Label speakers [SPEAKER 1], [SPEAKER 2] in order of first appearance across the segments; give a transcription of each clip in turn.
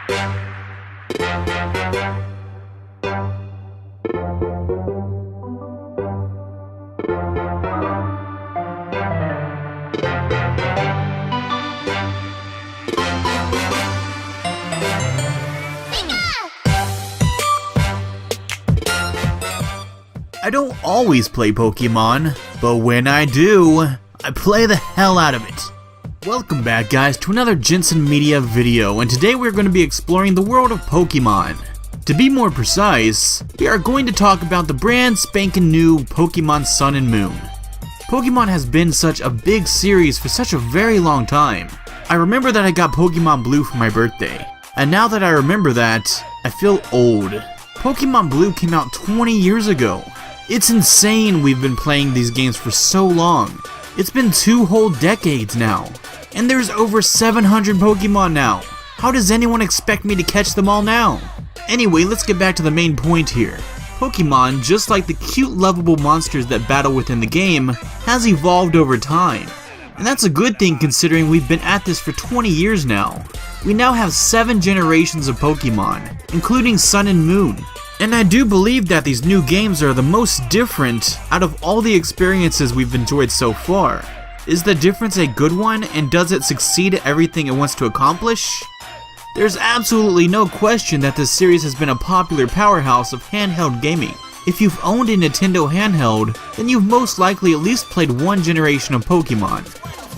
[SPEAKER 1] I don't always play Pokemon, but when I do, I play the hell out of it. Welcome back guys to another Jensen Media video, and today we're going to be exploring the world of Pokemon. To be more precise, we are going to talk about the brand spanking new Pokemon Sun and Moon. Pokemon has been such a big series for such a very long time. I remember that I got Pokemon Blue for my birthday, and now that I remember that, I feel old. Pokemon Blue came out 20 years ago. It's insane we've been playing these games for so long. It's been 2 whole decades now. And there's over 700 Pokemon now. How does anyone expect me to catch them all now? Anyway, let's get back to the main point here. Pokemon, just like the cute lovable monsters that battle within the game, has evolved over time. And that's a good thing considering we've been at this for 20 years now. We now have 7 generations of Pokemon, including Sun and Moon. And I do believe that these new games are the most different out of all the experiences we've enjoyed so far. Is the difference a good one, and does it succeed at everything it wants to accomplish? There's absolutely no question that this series has been a popular powerhouse of handheld gaming. If you've owned a Nintendo handheld, then you've most likely at least played one generation of Pokemon.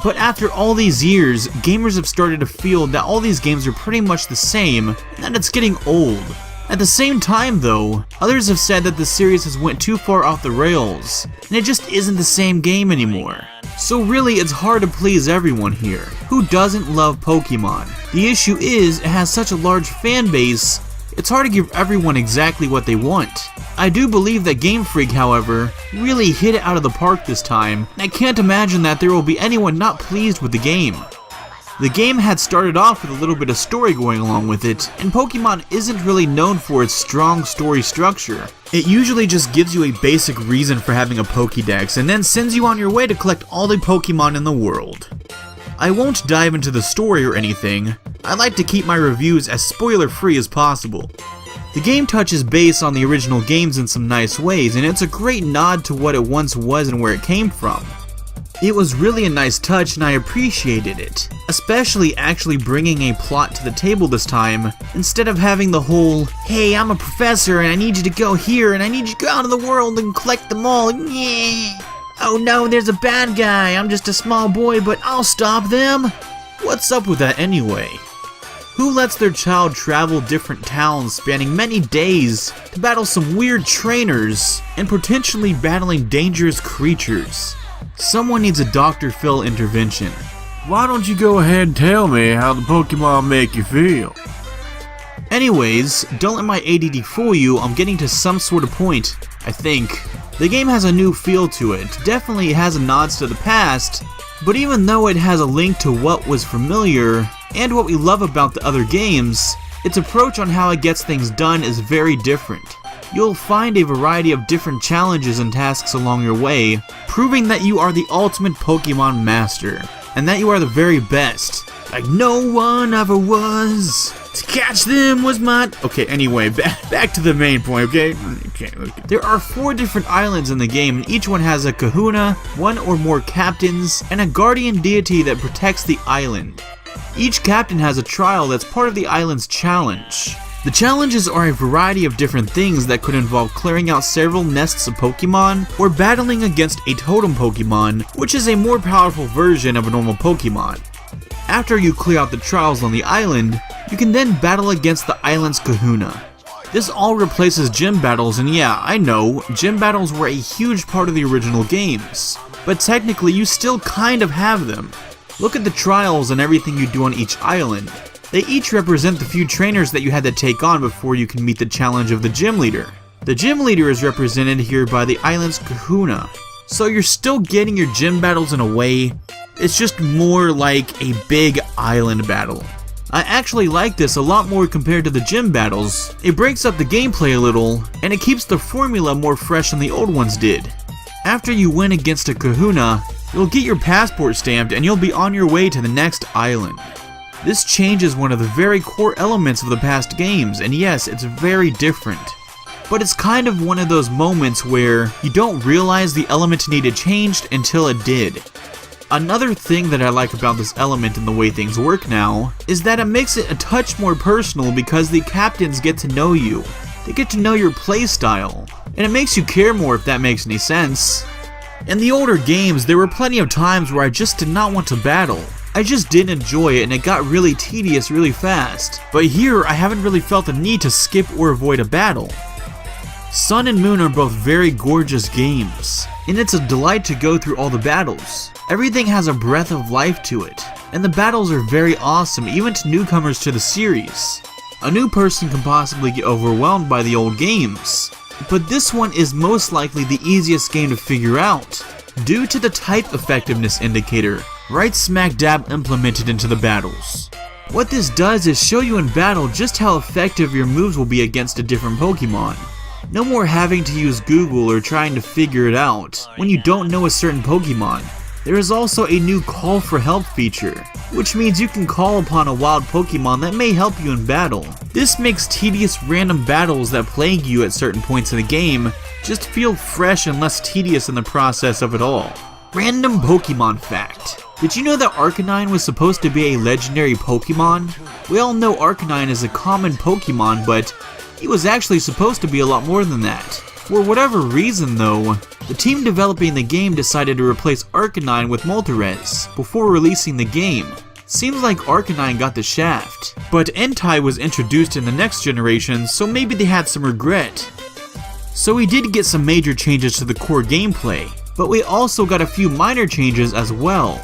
[SPEAKER 1] But after all these years, gamers have started to feel that all these games are pretty much the same, and that it's getting old. At the same time though, others have said that the series has went too far off the rails, and it just isn't the same game anymore. So really it's hard to please everyone here. Who doesn't love Pokemon? The issue is, it has such a large fan base, it's hard to give everyone exactly what they want. I do believe that Game Freak, however, really hit it out of the park this time, and I can't imagine that there will be anyone not pleased with the game. The game had started off with a little bit of story going along with it, and Pokemon isn't really known for its strong story structure. It usually just gives you a basic reason for having a Pokédex and then sends you on your way to collect all the Pokemon in the world. I won't dive into the story or anything. I like to keep my reviews as spoiler free as possible. The game touches base on the original games in some nice ways, and it's a great nod to what it once was and where it came from. It was really a nice touch and I appreciated it, especially actually bringing a plot to the table this time, instead of having the whole, hey, I'm a professor and I need you to go here and I need you to go out in the world and collect them all, yeah. Oh no, there's a bad guy, I'm just a small boy but I'll stop them. What's up with that anyway? Who lets their child travel different towns spanning many days to battle some weird trainers and potentially battling dangerous creatures? Someone needs a Dr. Phil intervention.
[SPEAKER 2] Why don't you go ahead and tell me how the Pokemon make you feel?
[SPEAKER 1] Anyways, don't let my ADD fool you, I'm getting to some sort of point, I think. The game has a new feel to it, definitely has nods to the past, but even though it has a link to what was familiar, and what we love about the other games, its approach on how it gets things done is very different. You'll find a variety of different challenges and tasks along your way, proving that you are the ultimate Pokemon master, and that you are the very best, like no one ever was. To catch them was my... Okay, anyway, back to the main point, okay? There are 4 different islands in the game, and each one has a kahuna, 1 or more captains, and a guardian deity that protects the island. Each captain has a trial that's part of the island's challenge. The challenges are a variety of different things that could involve clearing out several nests of Pokemon, or battling against a totem Pokemon, which is a more powerful version of a normal Pokemon. After you clear out the trials on the island, you can then battle against the island's kahuna. This all replaces gym battles, and yeah, I know, gym battles were a huge part of the original games, but technically you still kind of have them. Look at the trials and everything you do on each island. They each represent the few trainers that you had to take on before you can meet the challenge of the gym leader. The gym leader is represented here by the island's kahuna. So you're still getting your gym battles in a way, it's just more like a big island battle. I actually like this a lot more compared to the gym battles. It breaks up the gameplay a little, and it keeps the formula more fresh than the old ones did. After you win against a kahuna, you'll get your passport stamped and you'll be on your way to the next island. This changes one of the very core elements of the past games, and yes, it's very different. But it's kind of one of those moments where you don't realize the element needed changed until it did. Another thing that I like about this element and the way things work now is that it makes it a touch more personal because the captains get to know you. They get to know your playstyle, and it makes you care more if that makes any sense. In the older games, there were plenty of times where I just did not want to battle. I just didn't enjoy it and it got really tedious really fast. But here, I haven't really felt the need to skip or avoid a battle. Sun and Moon are both very gorgeous games, and it's a delight to go through all the battles. Everything has a breath of life to it, and the battles are very awesome even to newcomers to the series. A new person can possibly get overwhelmed by the old games, but this one is most likely the easiest game to figure out, due to the type effectiveness indicator, right smack dab implemented into the battles. What this does is show you in battle just how effective your moves will be against a different Pokemon. No more having to use Google or trying to figure it out when you don't know a certain Pokemon. There is also a new call for help feature, which means you can call upon a wild Pokemon that may help you in battle. This makes tedious random battles that plague you at certain points in the game just feel fresh and less tedious in the process of it all. Random Pokemon fact. Did you know that Arcanine was supposed to be a legendary Pokemon? We all know Arcanine is a common Pokemon, but he was actually supposed to be a lot more than that. For whatever reason though, the team developing the game decided to replace Arcanine with Moltres before releasing the game. Seems like Arcanine got the shaft, but Entei was introduced in the next generation, so maybe they had some regret. So we did get some major changes to the core gameplay, but we also got a few minor changes as well.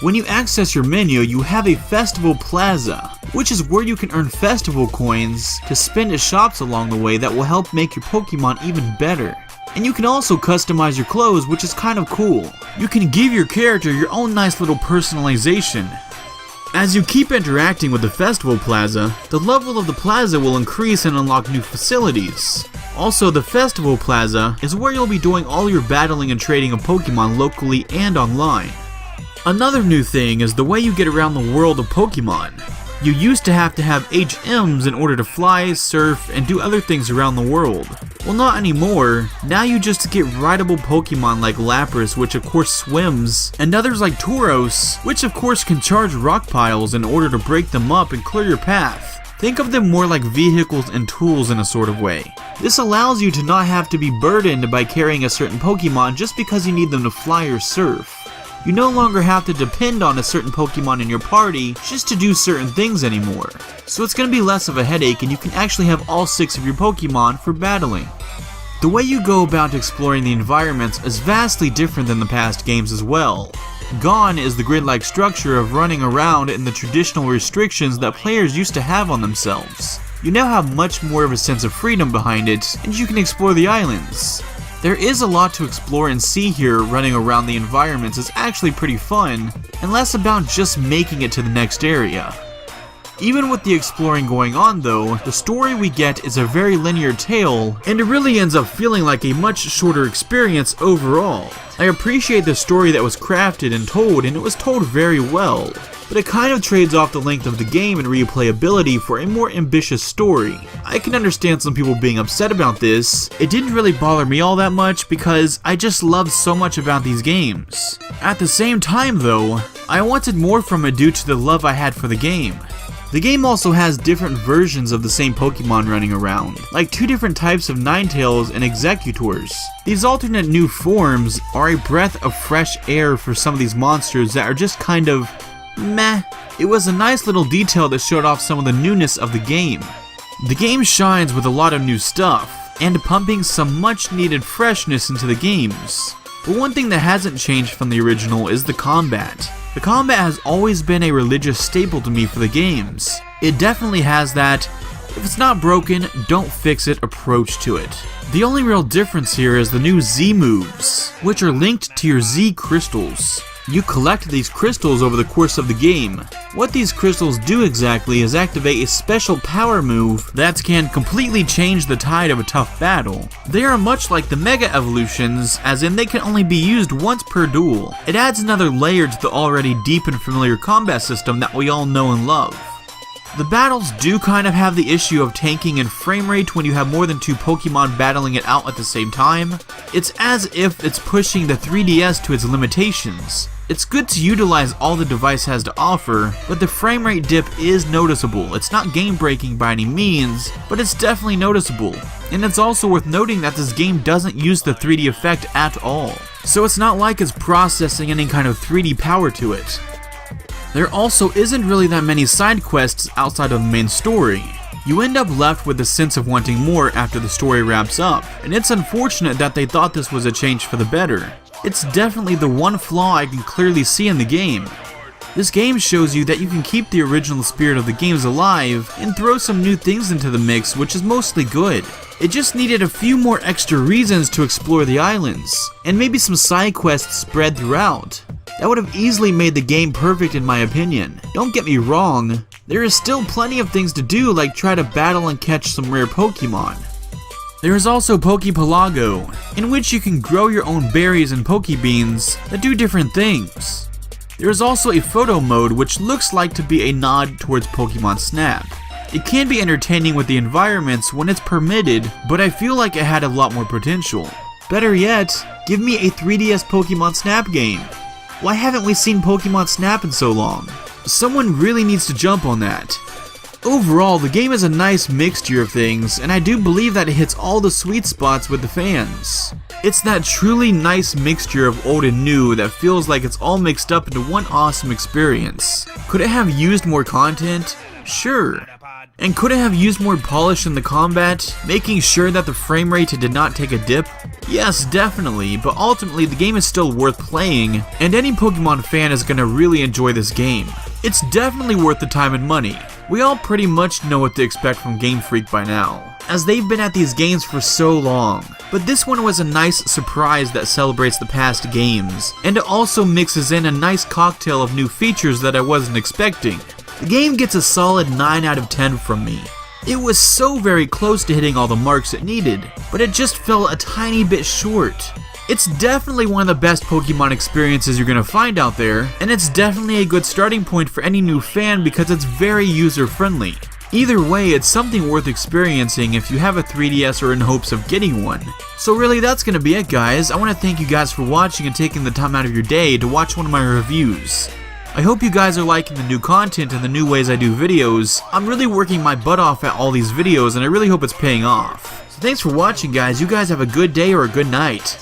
[SPEAKER 1] When you access your menu, you have a Festival Plaza, which is where you can earn festival coins to spend at shops along the way that will help make your Pokemon even better. And you can also customize your clothes, which is kind of cool. You can give your character your own nice little personalization. As you keep interacting with the Festival Plaza, the level of the plaza will increase and unlock new facilities. Also, the Festival Plaza is where you'll be doing all your battling and trading of Pokemon locally and online. Another new thing is the way you get around the world of Pokemon. You used to have HMs in order to fly, surf, and do other things around the world. Well, not anymore. Now you just get rideable Pokemon like Lapras, which of course swims, and others like Tauros, which of course can charge rock piles in order to break them up and clear your path. Think of them more like vehicles and tools in a sort of way. This allows you to not have to be burdened by carrying a certain Pokemon just because you need them to fly or surf. You no longer have to depend on a certain Pokemon in your party just to do certain things anymore. So it's going to be less of a headache and you can actually have all 6 of your Pokemon for battling. The way you go about exploring the environments is vastly different than the past games as well. Gone is the grid-like structure of running around and the traditional restrictions that players used to have on themselves. You now have much more of a sense of freedom behind it, and you can explore the islands. There is a lot to explore and see here. Running around the environments is actually pretty fun, and less about just making it to the next area. Even with the exploring going on though, the story we get is a very linear tale, and it really ends up feeling like a much shorter experience overall. I appreciate the story that was crafted and told, and it was told very well, but it kind of trades off the length of the game and replayability for a more ambitious story. I can understand some people being upset about this. It didn't really bother me all that much because I just loved so much about these games. At the same time though, I wanted more from it due to the love I had for the game. The game also has different versions of the same Pokemon running around, like 2 different types of Ninetales and Executors. These alternate new forms are a breath of fresh air for some of these monsters that are just kind of meh. It was a nice little detail that showed off some of the newness of the game. The game shines with a lot of new stuff, and pumping some much needed freshness into the games. But one thing that hasn't changed from the original is the combat. The combat has always been a religious staple to me for the games. It definitely has that, if it's not broken, don't fix it approach to it. The only real difference here is the new Z moves, which are linked to your Z crystals. You collect these crystals over the course of the game. What these crystals do exactly is activate a special power move that can completely change the tide of a tough battle. They are much like the Mega Evolutions, as in they can only be used once per duel. It adds another layer to the already deep and familiar combat system that we all know and love. The battles do kind of have the issue of tanking and frame rate when you have more than 2 Pokemon battling it out at the same time. It's as if it's pushing the 3DS to its limitations. It's good to utilize all the device has to offer, but the frame rate dip is noticeable. It's not game breaking by any means, but it's definitely noticeable. And it's also worth noting that this game doesn't use the 3D effect at all. So it's not like it's processing any kind of 3D power to it. There also isn't really that many side quests outside of the main story. You end up left with a sense of wanting more after the story wraps up, and it's unfortunate that they thought this was a change for the better. It's definitely the one flaw I can clearly see in the game. This game shows you that you can keep the original spirit of the games alive and throw some new things into the mix, which is mostly good. It just needed a few more extra reasons to explore the islands, and maybe some side quests spread throughout. That would have easily made the game perfect in my opinion. Don't get me wrong, there is still plenty of things to do, like try to battle and catch some rare Pokemon. There is also Pokepelago, in which you can grow your own berries and Pokebeans that do different things. There is also a photo mode which looks like to be a nod towards Pokemon Snap. It can be entertaining with the environments when it's permitted, but I feel like it had a lot more potential. Better yet, give me a 3DS Pokemon Snap game. Why haven't we seen Pokemon Snap in so long? Someone really needs to jump on that. Overall, the game is a nice mixture of things, and I do believe that it hits all the sweet spots with the fans. It's that truly nice mixture of old and new that feels like it's all mixed up into one awesome experience. Could it have used more content? Sure. And could it have used more polish in the combat, making sure that the frame rate did not take a dip? Yes, definitely, but ultimately the game is still worth playing, and any Pokemon fan is gonna really enjoy this game. It's definitely worth the time and money. We all pretty much know what to expect from Game Freak by now, as they've been at these games for so long. But this one was a nice surprise that celebrates the past games, and it also mixes in a nice cocktail of new features that I wasn't expecting. The game gets a solid 9 out of 10 from me. It was so very close to hitting all the marks it needed, but it just fell a tiny bit short. It's definitely one of the best Pokemon experiences you're gonna find out there, and it's definitely a good starting point for any new fan because it's very user-friendly. Either way, it's something worth experiencing if you have a 3DS or in hopes of getting one. So really, that's gonna be it, guys. I want to thank you guys for watching and taking the time out of your day to watch one of my reviews. I hope you guys are liking the new content and the new ways I do videos. I'm really working my butt off at all these videos, and I really hope it's paying off. So thanks for watching, guys. You guys have a good day or a good night.